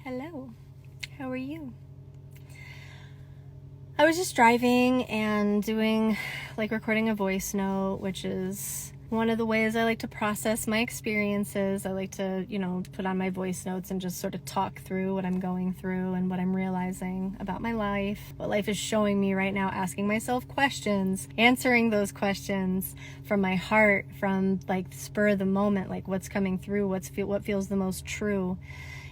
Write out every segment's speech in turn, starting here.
Hello, how are you? I was just driving and recording a voice note, which is one of the ways I like to process my experiences. I like to, put on my voice notes and just sort of talk through what I'm going through and what I'm realizing about my life, what life is showing me right now, asking myself questions, answering those questions from my heart, from like spur of the moment, like what's coming through, what feels the most true.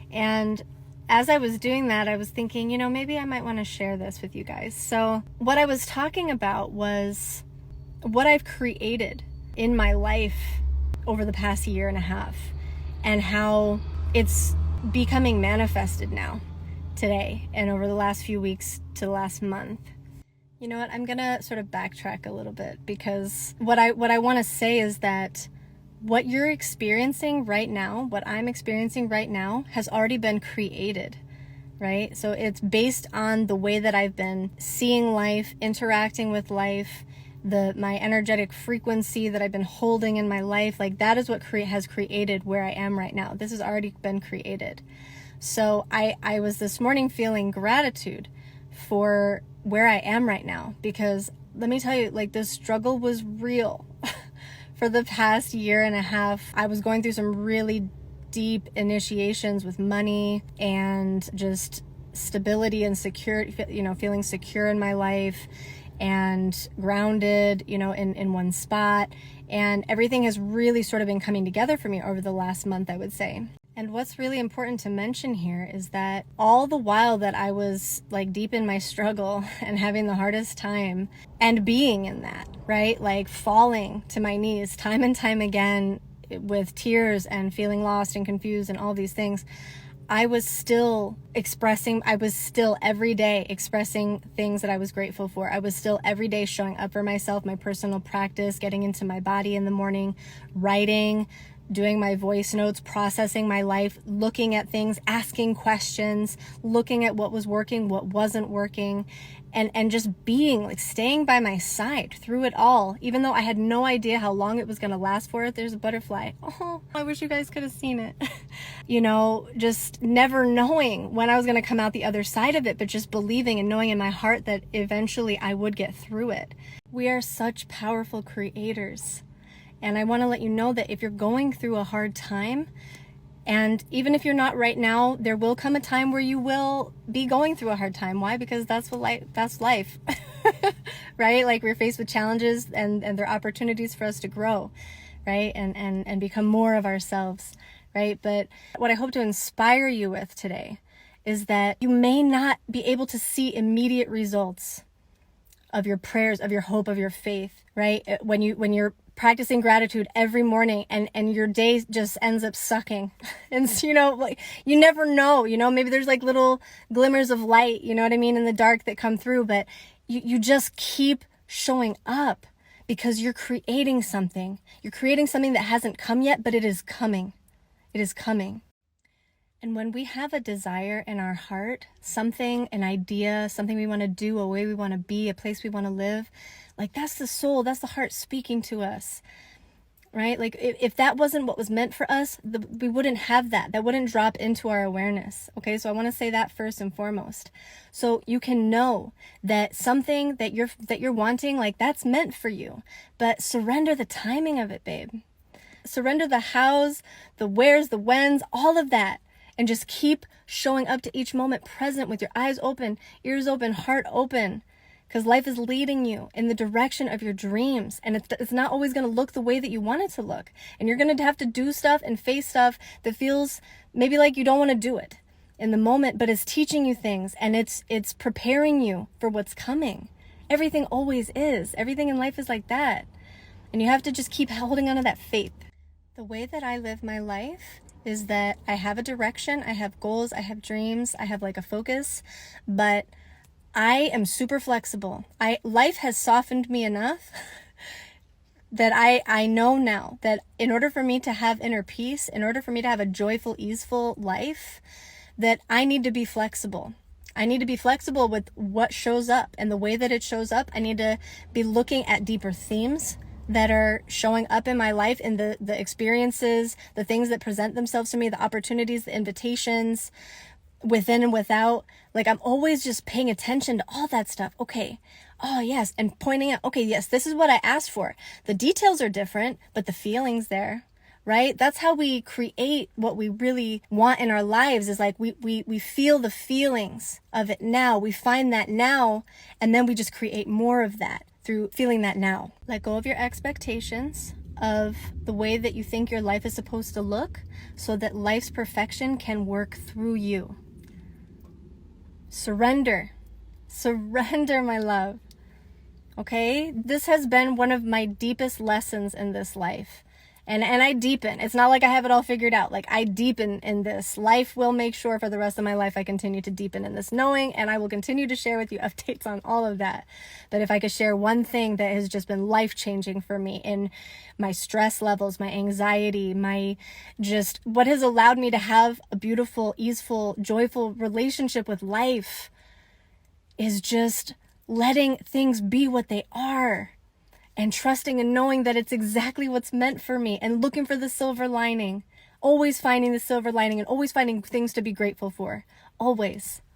And as I was doing that, I was thinking, maybe I might want to share this with you guys. So what I was talking about was what I've created in my life over the past year and a half and how it's becoming manifested now, today, and over the last few weeks to the last month. You know what? I'm going to sort of backtrack a little bit, because what I want to say is that what you're experiencing right now, what I'm experiencing right now, has already been created, right? So it's based on the way that I've been seeing life, interacting with life, my energetic frequency that I've been holding in my life. Like that is what has created where I am right now. This has already been created. So I was this morning feeling gratitude for where I am right now, because let me tell you, like, the struggle was real. For the past year and a half, I was going through some really deep initiations with money and just stability and security, feeling secure in my life and grounded, in one spot. And everything has really sort of been coming together for me over the last month, I would say. And what's really important to mention here is that all the while that I was like deep in my struggle and having the hardest time and being in that, right? Like falling to my knees time and time again with tears and feeling lost and confused and all these things, I was still every day expressing things that I was grateful for. I was still every day showing up for myself, my personal practice, getting into my body in the morning, writing, doing my voice notes, processing my life, looking at things, asking questions, looking at what was working, what wasn't working, and just being, like, staying by my side through it all, even though I had no idea how long it was going to last for. There's a butterfly. Oh, I wish you guys could have seen it. Just never knowing when I was going to come out the other side of it, but just believing and knowing in my heart that eventually I would get through it. We are such powerful creators. And I want to let you know that if you're going through a hard time, and even if you're not right now, there will come a time where you will be going through a hard time. Why? Because that's life, right? Like, we're faced with challenges and there are opportunities for us to grow, right? And become more of ourselves, right? But what I hope to inspire you with today is that you may not be able to see immediate results of your prayers, of your hope, of your faith, right? When you're practicing gratitude every morning and your day just ends up sucking. And like, you never know, maybe there's like little glimmers of light, you know what I mean, in the dark that come through, but you just keep showing up because you're creating something. You're creating something that hasn't come yet, but it is coming. It is coming. And when we have a desire in our heart, something, an idea, something we want to do, a way we want to be, a place we want to live, like, that's the soul, that's the heart speaking to us, right? Like, if that wasn't what was meant for us, we wouldn't have that. That wouldn't drop into our awareness, okay? So I want to say that first and foremost. So you can know that something that you're wanting, like, that's meant for you. But surrender the timing of it, babe. Surrender the hows, the wheres, the whens, all of that. And just keep showing up to each moment present with your eyes open, ears open, heart open. Because life is leading you in the direction of your dreams. And it's not always going to look the way that you want it to look. And you're going to have to do stuff and face stuff that feels maybe like you don't want to do it in the moment, but it's teaching you things, and it's preparing you for what's coming. Everything always is. Everything in life is like that. And you have to just keep holding on to that faith. The way that I live my life is that I have a direction, I have goals, I have dreams, I have like a focus, but I am super flexible. Life has softened me enough that I know now that in order for me to have inner peace, in order for me to have a joyful, easeful life, that I need to be flexible. I need to be flexible with what shows up, and the way that it shows up, I need to be looking at deeper themes that are showing up in my life, in the experiences, the things that present themselves to me, the opportunities, the invitations, within and without. Like, I'm always just paying attention to all that stuff. Okay. Oh, yes. And pointing out, okay, yes, this is what I asked for. The details are different, but the feeling's there, right? That's how we create what we really want in our lives, is like we feel the feelings of it now. We find that now, and then we just create more of that through feeling that now. Let go of your expectations of the way that you think your life is supposed to look, so that life's perfection can work through you. Surrender. Surrender, my love. Okay? This has been one of my deepest lessons in this life. And I deepen. It's not like I have it all figured out. Like, I deepen in this. Life will make sure for the rest of my life I continue to deepen in this knowing, and I will continue to share with you updates on all of that. But if I could share one thing that has just been life-changing for me in my stress levels, my anxiety, my just what has allowed me to have a beautiful, easeful, joyful relationship with life, is just letting things be what they are. And trusting and knowing that it's exactly what's meant for me, and looking for the silver lining. Always finding the silver lining, and always finding things to be grateful for. Always.